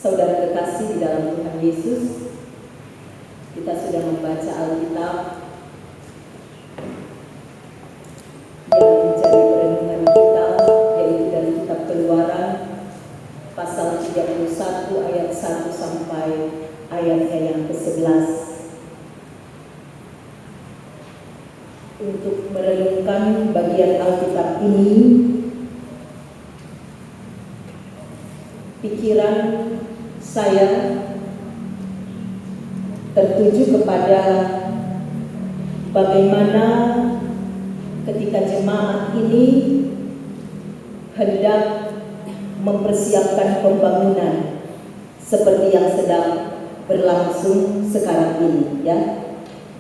Saudara kekasih di dalam Tuhan Yesus, kita sudah membaca Alkitab yang menjadi perenungan kita, yaitu dari kitab Keluaran pasal 31 ayat 1 sampai ayatnya yang ke-11. Untuk merenungkan bagian Alkitab ini, pikiran saya tertuju kepada bagaimana ketika jemaat ini hendak mempersiapkan pembangunan seperti yang sedang berlangsung sekarang ini, ya,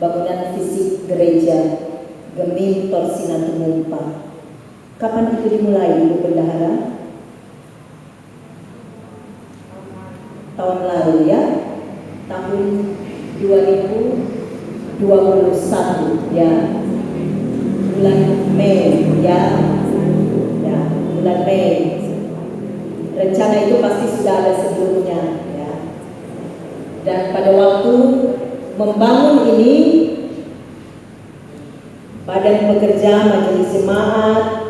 bangunan fisik gereja Gemim Torsina Tumumpa. Kapan itu dimulai, Bu Bendahara? Tahun lalu, ya, tahun 2021, ya, bulan Mei, ya, bulan Mei. Rencana itu pasti sudah ada sebelumnya, ya. Dan pada waktu membangun ini, Badan Pekerja Majelis Jemaat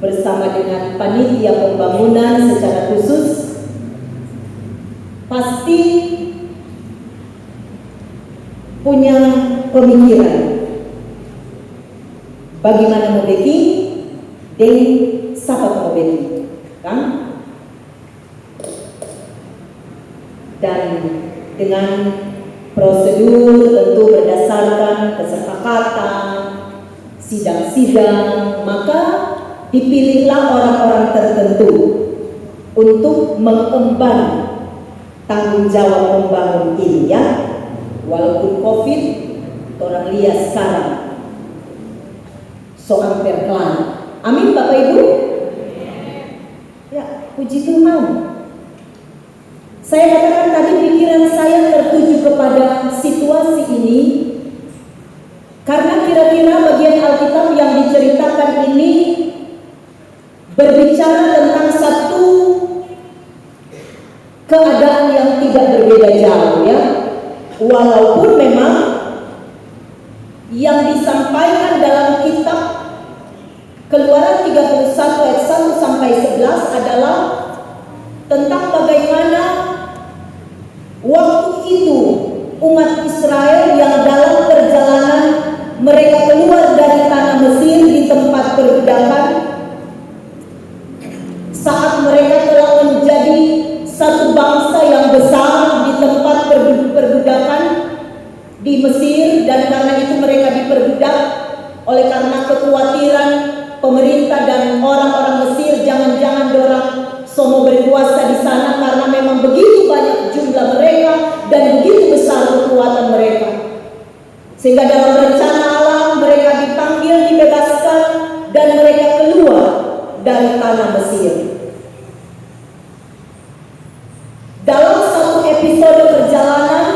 bersama dengan panitia pembangunan secara khusus pasti punya pemikiran bagaimana mau backing dan siapa mau backing, kan? Dan dengan prosedur tentu berdasarkan kesepakatan sidang-sidang, maka dipilihlah orang-orang tertentu untuk mengemban tanggung jawab membangun ini, ya. Walaupun COVID, orang lihat sekarang soal perkelan. Amin, Bapak Ibu. Ya, puji Tuhan. Saya katakan tadi pikiran saya tertuju kepada situasi ini karena kira-kira bagian Alkitab yang diceritakan ini berbicara tentang satu keadaan yang tidak berbeda jauh, ya. Walaupun memang yang disampaikan dalam kitab Keluaran 31 ayat 1 sampai 11 adalah tentang bagaimana waktu itu umat Israel yang dalam perjalanan mereka keluar dari tanah Mesir di tempat perbudakan, saat mereka telah menjadi satu bangsa yang besar di tempat perbudakan di Mesir, dan karena itu mereka diperbudak oleh karena kekhawatiran pemerintah dan orang-orang Mesir, jangan-jangan dorang somo berkuasa di sana karena memang begitu banyak jumlah mereka dan begitu besar kekuatan mereka, sehingga dalam rencana Allah mereka dipanggil, dibebaskan, dan mereka keluar dari tanah Mesir. Dalam satu episode perjalanan,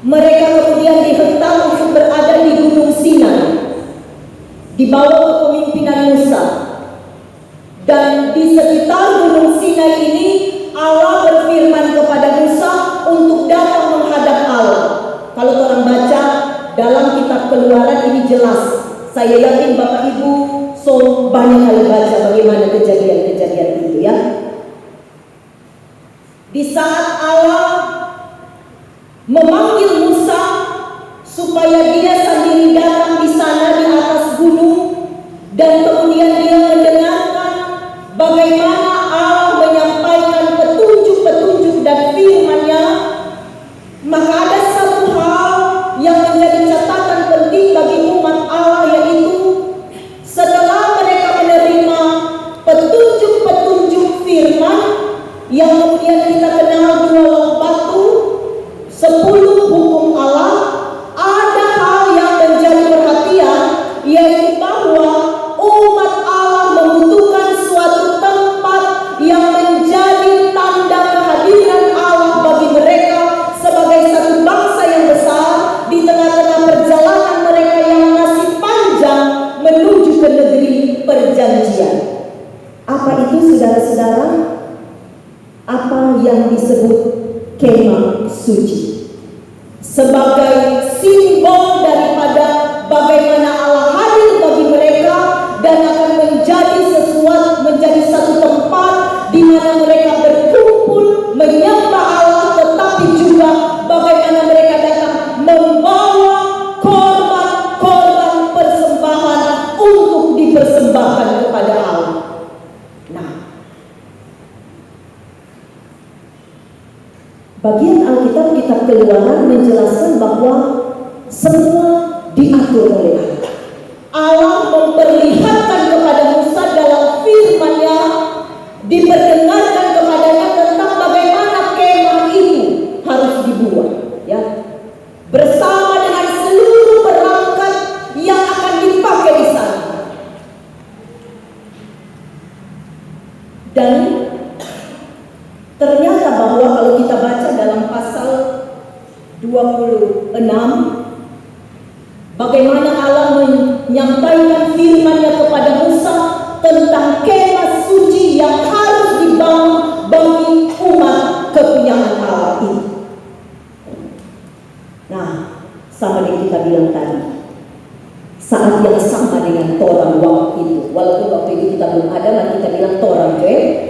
mereka kemudian dihentak untuk berada di Gunung Sinai di bawah kepemimpinan Musa. Dan di sekitar Gunung Sinai ini Allah berfirman kepada Musa untuk datang menghadap Allah. Kalau orang baca dalam kitab Keluaran ini jelas. Saya yakin Bapak Ibu banyak kali baca bagaimana kejadian-kejadian itu, ya. Di saat Allah memanggil Musa supaya dia sendiri datang di sana di atas gunung, dan kemudian dia mendengarkan bagaimana Allah menyampaikan petunjuk-petunjuk dan firman-Nya, maka ada satu hal yang menjadi catatan penting bagi umat Allah, yaitu setelah mereka menerima petunjuk-petunjuk firman yang kemudian kita kenal 2 loh batu, 10 hukum Allah, ada hal yang menjadi perhatian, yaitu bahwa umat Allah membutuhkan suatu tempat yang menjadi tanda kehadiran Allah bagi mereka sebagai satu bangsa yang besar di tengah-tengah perjalanan mereka yang masih panjang menuju ke negeri perjanjian. Apa itu, saudara-saudara? Apa yang disebut kemah suci, sebagai simbol daripada bagaimana Allah hadir bagi mereka dan akan menjadi satu tempat di mana mereka berkumpul menyembah Allah, tetapi juga bagaimana mereka datang membawa korban-korban persembahan untuk dipersembahkan kepada Allah. Nah, bagian Alkitab kitab Keluaran menjelaskan bahwa semua diatur oleh Allah. Allah memperlihatkan kepada Musa dalam firman-Nya, diperdengarkan kepadanya tentang bagaimana kemah itu harus dibuat, ya, bersama dengan seluruh perangkat yang akan dipakai di sana. Dan ternyata bahwa kalau kita baca dalam pasal 26, bagaimana Allah menyampaikan firman-Nya kepada Musa tentang kemah suci yang harus dibangun bagi umat kepunyaan Allah ini. Nah, sama yang kita bilang tadi, saat yang sama dengan Torah waktu itu, walaupun waktu itu kita belum ada, lah kita bilang Torah,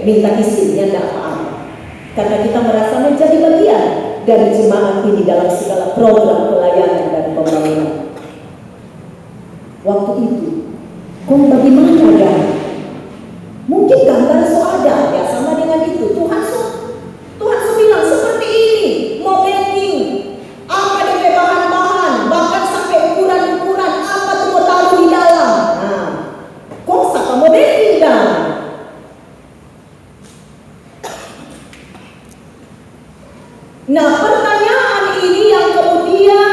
minta izinnya tidak apa-apa, karena kita merasa menjadi bagian dari jemaat ini dalam segala program pelayanan dan pembangunan. Waktu itu, kok bagaimana ya? Mungkin gambar ada ya sama dengan itu. Tuhan bilang seperti ini, mau making apa dengan bahan-bahan, bahkan sampai ukuran-ukuran apa tuh mau taruh di dalam. Nah, kok siapa mau making dah? Nah, pertanyaan ini yang kemudian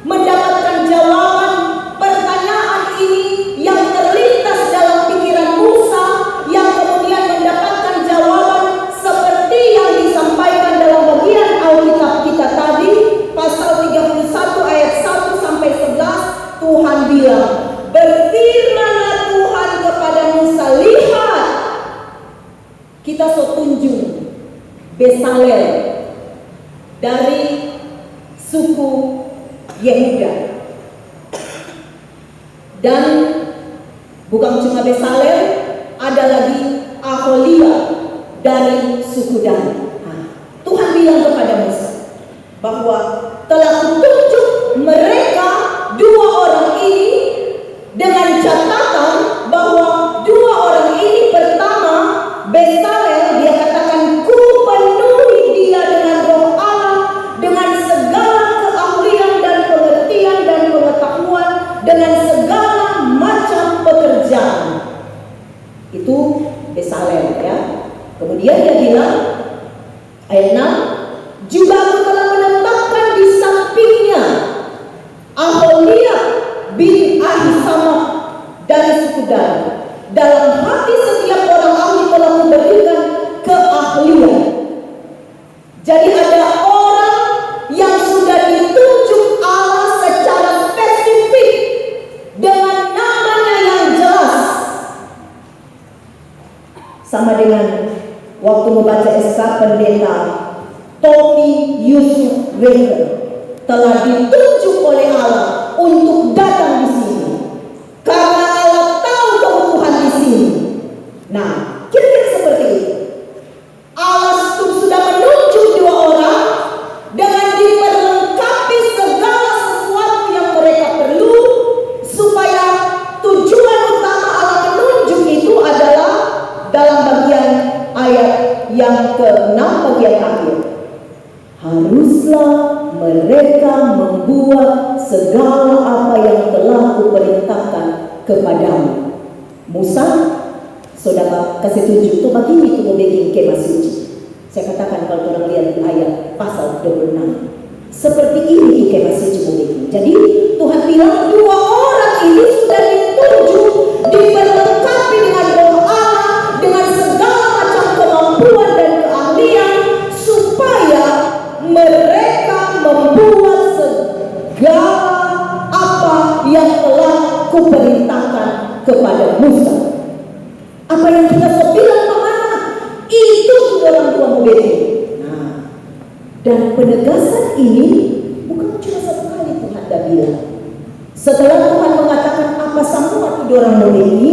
mendapatkan jawaban. Pertanyaan ini yang terlintas dalam pikiran Musa, yang kemudian mendapatkan jawaban seperti yang disampaikan dalam bagian Alkitab kita tadi, pasal 31 ayat 1 sampai 11. Tuhan bilang, berfirmanlah Tuhan kepada Musa, lihat, kita so tunjuk Besalel dari suku Yehuda. Dan bukan cuma Besalel, ada lagi Aholia dari suku Dan. Nah, Tuhan bilang kepada Musa bahwa telah kutunjuk mereka dua orang ini dengan catatan bahwa dua orang ini, pertama Besalel, dia katakan ku penuhi dia dengan roh Allah, dengan segala keahlian dan pengertian dan pengetahuan, dengan segala macam pekerjaan. Itu Besalel, ya. Kemudian dia bilang ayat 6, juga aku telah menetapkan di sampingnya Aholia bin Ahisamah dari suku Dan. Dalam hati setiap orang ahli telah memberikan keahlian. Jadi ada orang yang sudah ditunjuk Allah secara spesifik dengan namanya yang jelas. Sama dengan waktu membaca SK pendeta Tommy Yusuf Wenger telah ditunjuk oleh Allah untuk datang di sini karena Allah tahu kebutuhan di sini. Nah, kira-kira seperti itu. Allah sudah menunjuk dua orang dengan diperlengkapi segala sesuatu yang mereka perlu, supaya tujuan utama Allah menunjuk itu adalah dalam bagian ayat yang ke-6 bagian akhir. Haruslah mereka membuat segala apa yang telah kuperintahkan kepadamu. Musa, saudara kasih tunjuk tuh bagi itu mau bikin kemah suci. Saya katakan kalau orang lihat di ayat pasal 26, seperti ini kemah suci mau bikin. Jadi Tuhan bilang dua orang ini sudah ditunjuk, diperlengkapi dengan roh Allah, dengan segala macam kemampuan dan keahlian, supaya mereka membuat segala apa yang telah kuperintahkan kepada Musa. Apa yang kita bilang kemana? Itu orang tua mau bikin. Nah, Dan penegasan ini bukan cuma satu kali Tuhan dah bilang. Setelah Tuhan mengatakan apa semua itu dorang mau ini,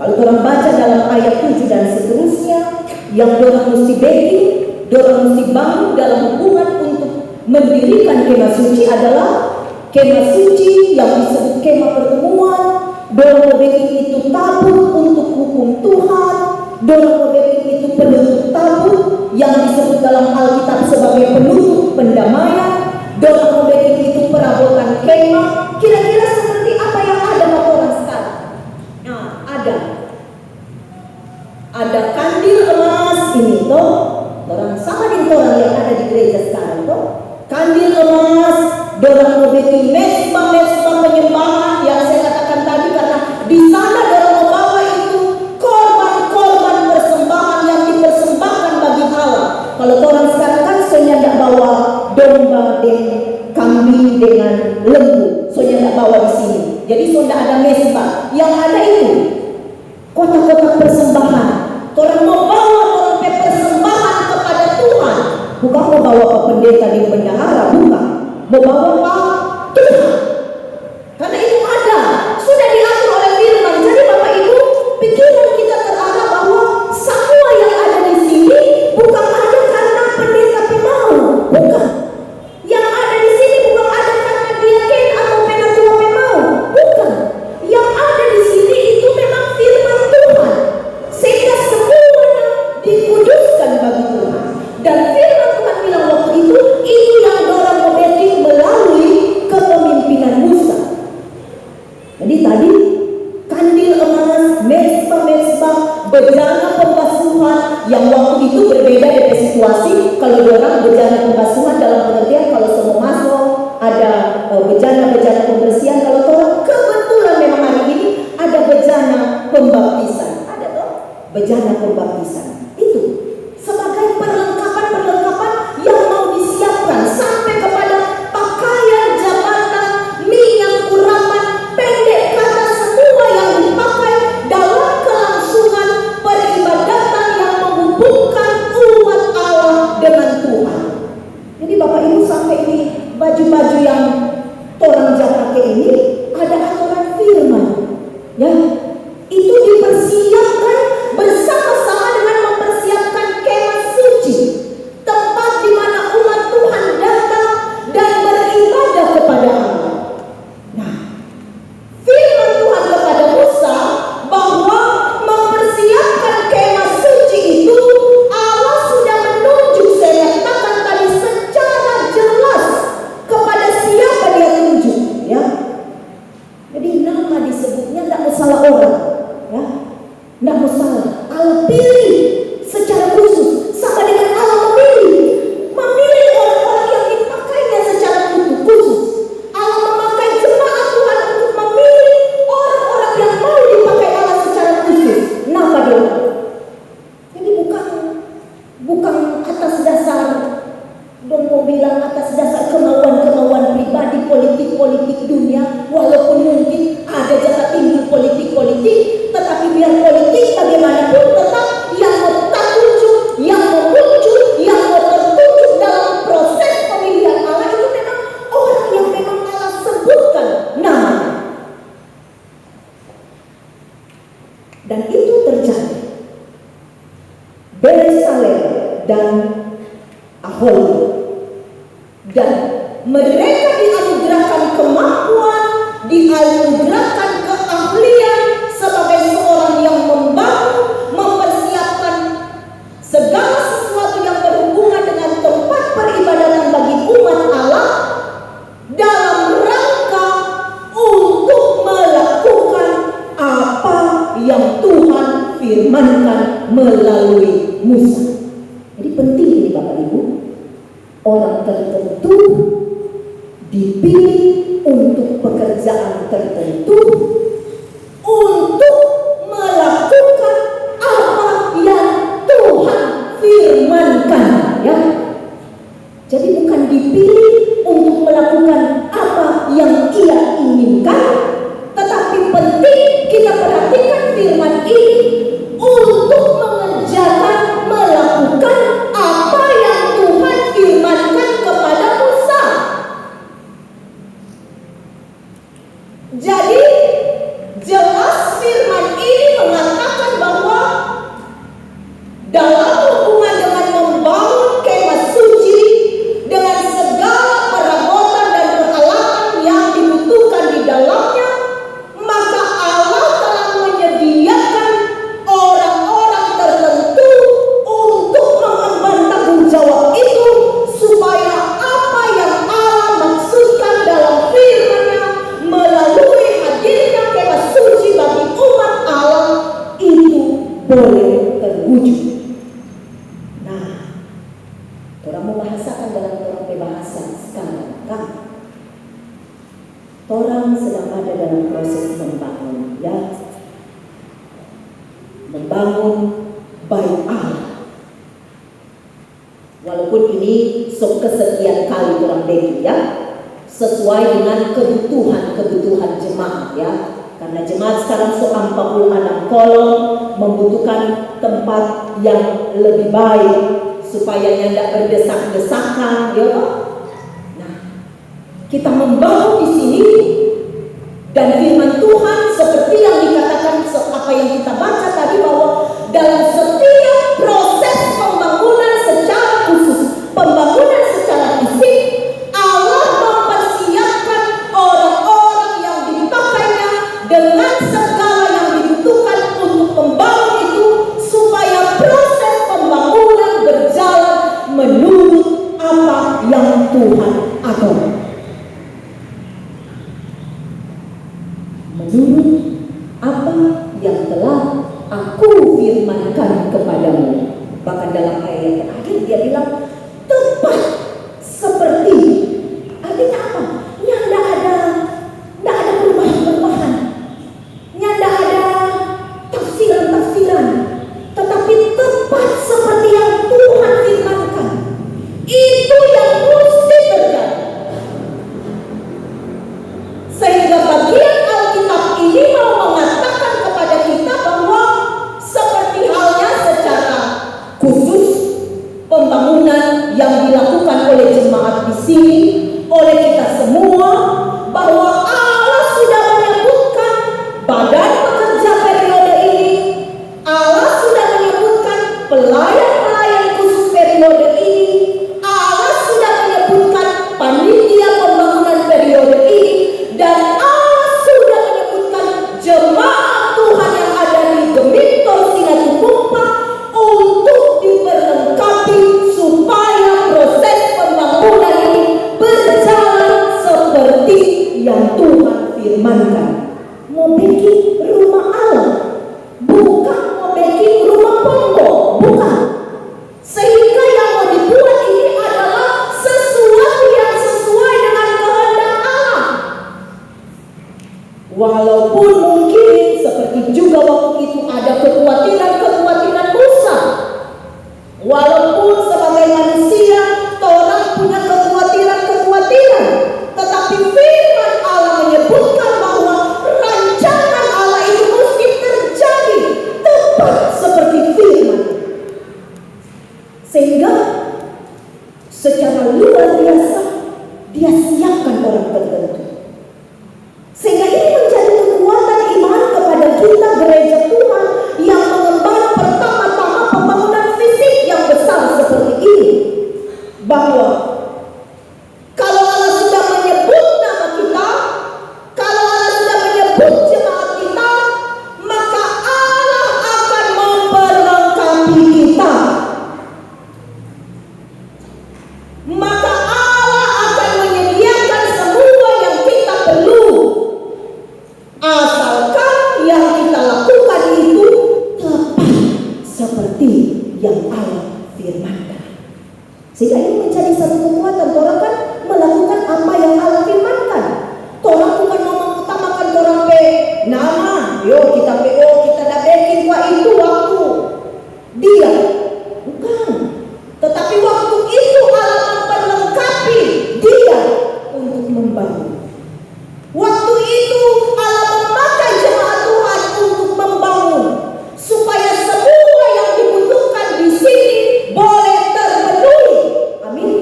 kalau orang baca dalam ayat 7 dan seterusnya, yang dorang mesti bikin, dorang mesti bangun dalam hubungan untuk mendirikan kemah suci adalah kemah suci yang disebut kemah pertemuan. Dorang mau bikin itu tabut untuk hukum Tuhan. Dorang mau bikin itu penutup tabut yang disebut dalam Alkitab sebagai penutup pendamaian. Dorang mau bikin itu perabotan kemah. Kira-kira seperti apa yang ada pada orang sekarang? Nah, ada kandil emas ini toh. Orang sama dengan orang yang ada di gereja sekarang toh. Kandil emas, dorang mau bikin mesbah penyembahan yang saya katakan tadi, karena di sana dorang mau bawa itu korban-korban persembahan yang dipersembahkan bagi Allah. Kalau orang sekarang kan soalnya tidak bawa domba dan kambing dengan lembu, soalnya tidak bawa di sini. Jadi sudah ada mesbah, yang ada itu kotak-kotak persembahan. Orang mau bawa orang persembahan kepada Tuhan, bukan mau bawa ke pendeta di bendahara, bukan. Mau bawa apa? Tuhan. Karena itu ada, sudah diatur oleh firman. Jadi Bapak Ibu, pikiran kita terarah bahwa semua yang ada di sini bukan ada karena pendeta mau, bukan. Yang ada di sini bukan ada karena diaken atau penatua mau, bukan. Yang ada di sini itu memang firman Tuhan, sehingga semuanya dikuduskan bagi Tuhan. Dan firman Tuhan bilang waktu itu yang dorang memiliki melalui kepemimpinan Musa. Jadi tadi kandil emas, mesbah, bejana pembasuhan yang waktu itu berbeda dari situasi. Kalau dorang bejana pembasuhan dalam pengertian kalau semua masuk ada bejana pembersihan. Kalau dorang kebetulan memang hari ini ada bejana pembaptisan, ada toh bejana pembaptisan itu sebagai perlengkapan yang mau disiapkan sampai kepada pakaian jabatan, minyak urapan, pendek kata semua yang dipakai dalam kelangsungan peribadatan yang menghubungkan umat Allah dengan Tuhan. Jadi Bapak Ibu, sampai ini baju-baju yang orang pakai ini ada aturan firman, ya. Itu dipersiapkan bersama-sama dengan mempersiapkan kemah suci, tempat di mana umat Tuhan datang dan beribadah kepada Allah. Nah, firman Tuhan kepada Musa bahwa mempersiapkan kemah suci itu Allah sudah menunjuk, saya katakan tadi secara jelas kepada siapa dia tunjuk, ya. Jadi nama disebutnya tidak masalah orang, ya, tidak masalah. Allah pilih secara khusus, sama dengan Allah memilih orang-orang yang dipakainya secara khusus. Allah memakai jemaat Tuhan untuk memilih orang-orang yang mau dipakai Allah secara khusus. Nama dia. Jadi bukan atas dasar dong mau bilang atas dasar kemauan pribadi, politik dunia. Walaupun mungkin ada jatah tinggi politik, tetapi biar politik bagaimanapun tetap yang mau tertunjuk, yang mau muncul, yang mau tertunjuk dalam proses pemilihan Allah itu memang orang yang memang Allah sebutkan namanya. Dan itu terjadi. Bezalel dan Aholiab, dan mereka dianugerahkan kemampuan, dianugerahkan keahlian sebagai seorang yang membangun, mempersiapkan segala sesuatu yang berhubungan dengan tempat peribadatan bagi umat Allah dalam rangka untuk melakukan apa yang Tuhan firmankan melalui Musa. Jadi penting ini Bapak Ibu, orang tertentu dipilih untuk pekerjaan tertentu untuk melakukan apa yang Tuhan firmankan, ya. Jadi bukan dipilih untuk melakukan apa yang ia inginkan, tetapi penting kita perhatikan firman ini untuk mengerjakan, melakukan apa yang Tuhan firmankan Orang membahasakan dalam orang pembahasan sekarang kan. Orang sedang ada dalam proses membangun, ya. Membangun baik Allah. Walaupun ini kesekian kali orang bagi, ya, sesuai dengan kebutuhan jemaat, ya. Karena jemaat sekarang 46 kolom membutuhkan tempat yang lebih baik supaya tidak berdesak-desakan, ya. Nah, kita membangun di sini dan firman Tuhan seperti yang dikatakan apa yang kita baca tadi, bahwa dalam setiap proses pembangunan secara khusus, pembangunan secara fisik, Allah mempersiapkan orang-orang yang dipakainya dengan segala yang dibutuhkan untuk membangun itu, supaya proses pembangunan berjalan menurut apa yang Tuhan atur. Menurut apa yang telah aku firmankan kepadamu. Bahkan dalam ayat yang terakhir dia bilang tepat seperti, artinya apa? Yang tidak ada perubahan-perubahan, yang tidak ada tafsiran-tafsiran, tetapi tepat seperti yang Tuhan firmankan. Itu yang mesti terjadi. Sehingga bagian Alkitab ini mau mengatakan kepada kita bahwa seperti halnya secara khusus pembangunan yang dilakukan oleh jemaat di sini, oleh kita semua, bahwa Allah sudah menyebutkan badan pekerja periode ini, Allah sudah menyebutkan pelayan-pelayan khusus periode ini, Allah sudah menyebutkan panitia pembangunan periode ini, dan Allah sudah menyebutkan jemaat Tuhan yang ada di Gemintor Simatupang untuk diperlengkapi supaya proses pembangunan ini berjalan seperti yang Tuhan firmankan. Mau bikin rumah Allah, bukan mau bikin rumah pondok, bukan. Sehingga yang mau dibuat ini adalah sesuatu yang sesuai dengan kehendak Allah. Walaupun mungkin seperti juga waktu itu ada kekhawatiran Musa. Walaupun sebagai manusia orang punya kekhawatiran, tetapi firman Allah menyebutkan bahwa rancangan Allah itu mesti terjadi tepat seperti firman. Sehingga secara luar biasa dia siapkan orang tertentu. Sehingga ini menjadi kekuatan iman kepada kita gereja Tuhan yang mengemban pertama-tama pembangunan fisik yang besar seperti ini. Bahwa kalau Allah sudah menyebut nama kita, kalau Allah sudah menyebut jemaat kita, maka Allah akan memperlengkapi kita. Maka Allah akan menyediakan semua yang kita perlu, asalkan yang kita lakukan itu tepat seperti yang Allah firmankan. Sehingga ini menjadi satu kekuatan. Orang kan melakukan apa yang Allah firmankan. Orang bukan mau mengutamakan orang nama, yo kita kita dah bikin itu waktu dia, bukan. Tetapi waktu itu Allah memperlengkapi dia untuk membangun. Waktu itu Allah memakai jemaat Tuhan untuk membangun, supaya semua yang dibutuhkan di sini boleh terpenuhi. Amin.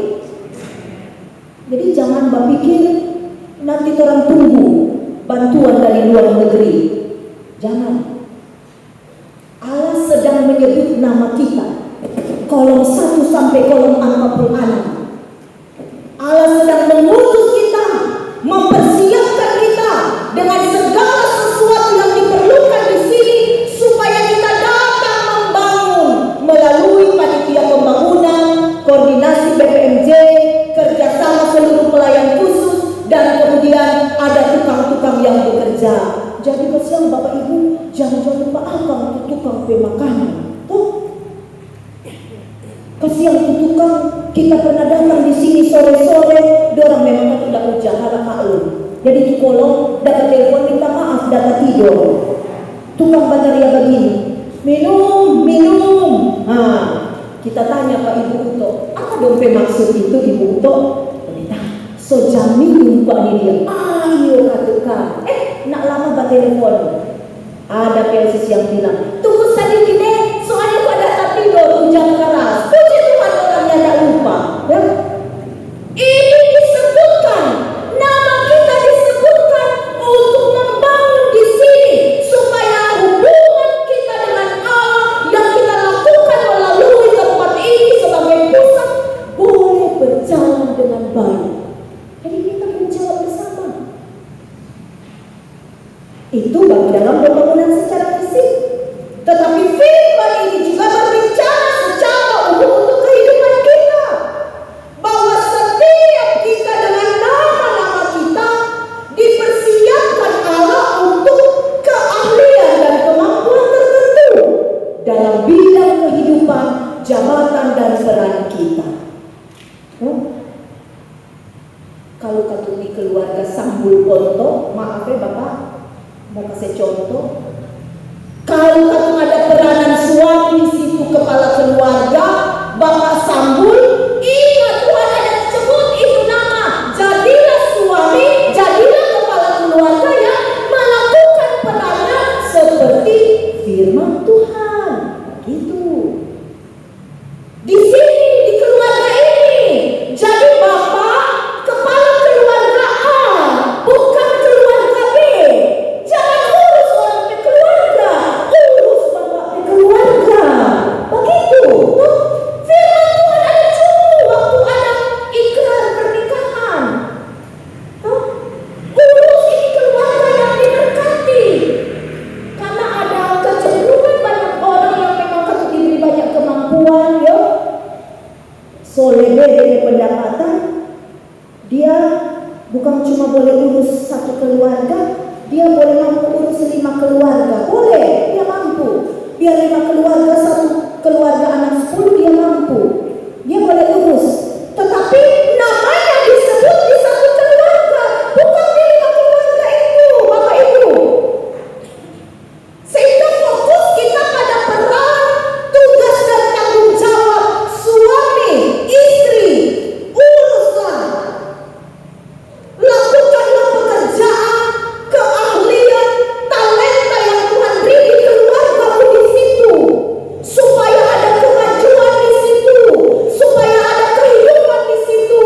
Jadi jangan berpikir nanti orang tunggu bantuan dari luar negeri. Jangan. Allah sedang menyebut nama kita. Kolom 1 sampai kolom 46. Allah sedang mengutus kita, mempersiapkan kita dengan segala sesuatu yang diperlukan di sini, supaya kita dapat membangun melalui panitia pembangunan, koordinasi BPMJ, kerjasama seluruh pelayan khusus, dan kemudian ada tukang-tukang yang bekerja. Jadi kesian Bapak Ibu, jangan lupa akang untuk tukang pemakanan. Tuh, kesian tukang kita pernah datang di sini sore-sore, dorang memang tidak hujan, harap maklum. Jadi di kolom dapat telepon minta maaf, dapat tidur. Tukang bataria begini, minum. Kita tanya Pak Ibu Uto, apa dong maksud itu Ibu Uto? So jam minum Pak ini dia. Ayo katakan. Nak lama bat telepon. Ada PLCC yang bilang, tunggu sedikit deh, soalnya kok ada tidur hujan keras. Puji Tuhan orangnya tak lupa. Ya? Ini disebutkan, nama kita disebutkan untuk membangun di sini supaya hubungan kita dengan Allah yang kita lakukan melalui tempat ini sebagai pusat boleh berjalan dengan baik. Jadi kita menjawab bersama. Itu bagi dalam pembangunan secara fisik. Tetapi firman ini juga berbicara secara umum untuk kehidupan kita. Bahwa setiap kita dengan nama-nama kita dipersiapkan Allah untuk keahlian dan kemampuan tertentu dalam bidang kehidupan, jabatan dan peran kita. Kalau kata di keluarga Sambul Ponto, maaf ya Bapak, mau kasih contoh. Kalau kata ada peranan suami di situ, kepala keluarga, Bapak Sambul, ingat Tuhan ada sebut itu nama. Jadilah suami, jadilah kepala keluarga yang melakukan peranan seperti firman Tuhan. Gitu. Di sini, di keluarga ini, jadi Bapak kepala keluarga A, bukan keluarga B. Jangan urus orang di keluarga, urus Bapak di keluarga. Begitu. Firman Tuhan ada cukup waktu ada ikrar pernikahan. Urus ini keluarga yang diberkati. Karena ada kecenderungan banyak orang yang memang harus diberi banyak kemampuan, ya. Lebih dari pendapatan, dia bukan cuma boleh urus satu keluarga, dia boleh mampu urus 5 keluarga. Boleh, dia mampu. Biar 5 keluarga, satu keluarga anak 10 dia mampu. Dia boleh urus. Tetapi namanya disebut di satu keluarga, bukan di 5 keluarga itu, Bapak Ibu. Sehingga fokus kita pada peran, tugas dan tanggung jawab suami, istri. Uruslah, lakukanlah pekerjaan, keahlian, talenta yang Tuhan beri di keluargamu di situ, supaya ada kemajuan di situ, supaya ada kehidupan di situ,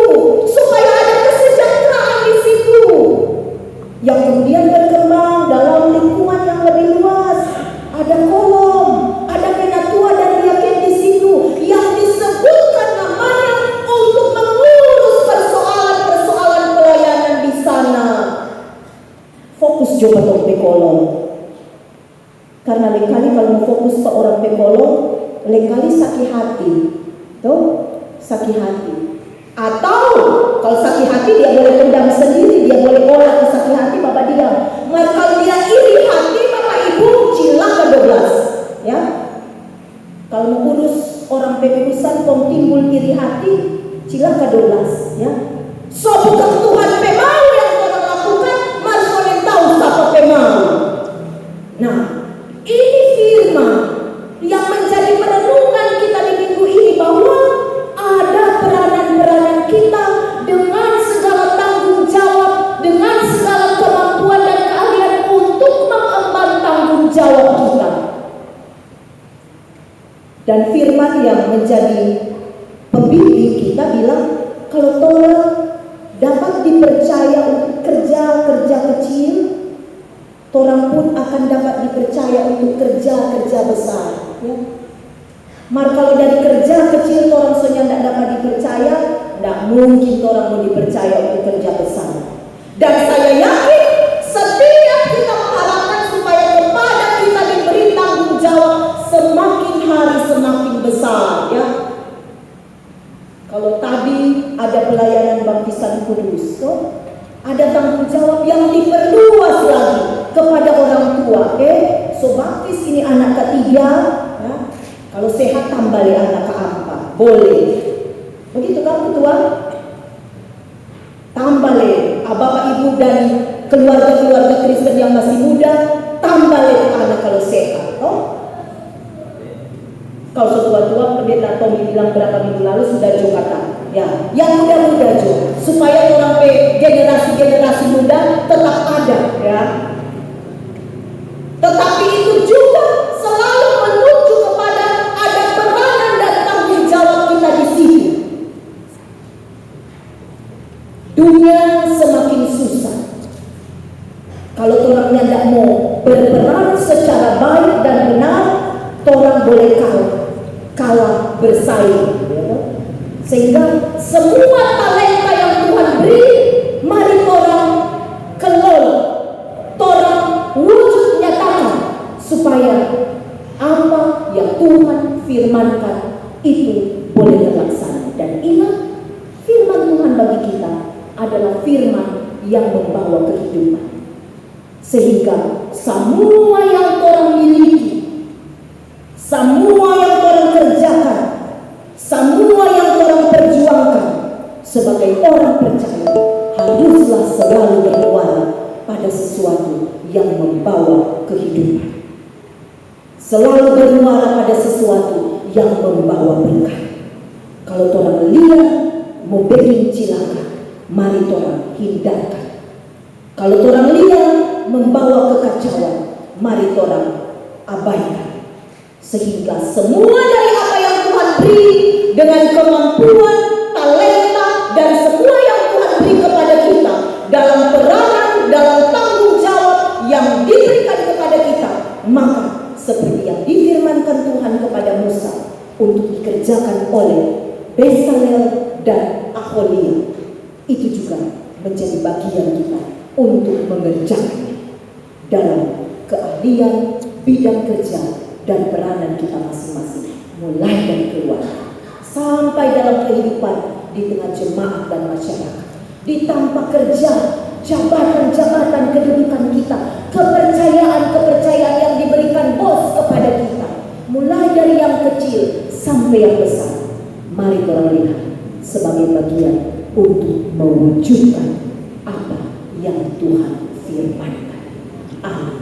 supaya ada kesejahteraan di situ, yang kemudian berkembang dalam lingkungan yang lebih luas. Ada kolom, ada penatua dan diaken di situ yang disebutkan namanya untuk mengurus persoalan-persoalan pelayanan di sana. Fokus coba dong di kolom. Karena lekali kalau mau fokus ke orang di kolom, lekali sakit hati. Tuh, sakit hati. Atau kalau sakit hati dia boleh pendam sendiri, dia boleh olah ke sakit hati Bapak diam. Maka kalau dia iri hati Bapak Ibu, cilak ke 12. Ya. Kalau mau urus orang perusahaan pom timbul iri hati, cilak ke 12. Ya. So bukan Tuhan memang yang orang lakukan, harus kalian tahu siapa memang. Nah, ini firman yang menjadi perenungan kita di minggu ini, bahwa ada peranan-peranan kita dengan segala tanggung jawab, dengan segala kemampuan dan keahlian untuk mengemban tanggung jawab kita. Dan firman yang menjadi pembimbing kita bilang, kalau Torah dapat dipercaya untuk kerja-kerja kecil, Torah pun akan dapat dipercaya untuk kerja-kerja besar. Ya. Maka kalau dari kerja kecil orang soalnya tidak dapat dipercaya, tidak mungkin orang mau dipercaya untuk kerja besar. Dan saya yakin setiap kita mengharapkan supaya kepada kita diberi tanggung jawab, semakin hari semakin besar. Ya. Kalau tadi ada pelayanan baptisan kudus, ada tanggung jawab yang diperluas lagi kepada orang tua. So baptis ini anak ketiga, ya. Kalau sehat tambah anak keempat, boleh. Begitu kan ketua? Tambah le, Bapak Ibu dan keluarga-keluarga Kristen yang masih muda, tambah le anak kalau sehat. Oh? Kalau setua-tua pendeta Tommy bilang berapa minggu lalu sudah Jo kata, ya, yang muda-muda Jo, supaya orang generasi muda tetap ada, ya. Tetapi itu juga selalu menuju kepada ada peranan dan tanggung jawab kita di sini. Dunia semakin susah. Kalau orangnya tidak mau berperan secara baik dan benar, orang boleh kalah bersaing. Sehingga semua talenta yang Tuhan beri, mari orang kelola, orang wujud nyatakan, supaya apa yang Tuhan firmankan itu boleh terlaksana. Dan ingat, firman Tuhan bagi kita adalah firman yang membawa kehidupan. Sehingga semua yang orang miliki, semua yang orang kerjakan, semua yang orang perjuangkan sebagai orang percaya haruslah selalu bermuara pada sesuatu yang membawa kehidupan. Selalu bermuara pada sesuatu yang membawa berkah. Kalau orang lihat mau bikin cilaka, mari orang hindarkan. Kalau orang lihat membawa kekacauan, mari orang abaikan. Sehingga semua dari apa yang Tuhan beri dengan kemampuan, talenta, dan semua yang Tuhan beri kepada kita dalam peranan, dalam tanggung jawab yang diberikan kepada kita, maka seperti yang difirmankan Tuhan kepada Musa untuk dikerjakan oleh Bezalel dan Aholia, itu juga menjadi bagian kita untuk mengerjakannya dalam keahlian bidang kerja dan peranan kita masing-masing, mulai dari keluarga sampai dalam kehidupan di tengah jemaat dan masyarakat, di tempat kerja, jabatan-jabatan kedudukan kita, kepercayaan yang diberikan bos kepada kita, mulai dari yang kecil sampai yang besar. Mari kita lihat sebagai bagian untuk mewujudkan apa yang Tuhan firmankan. Amin.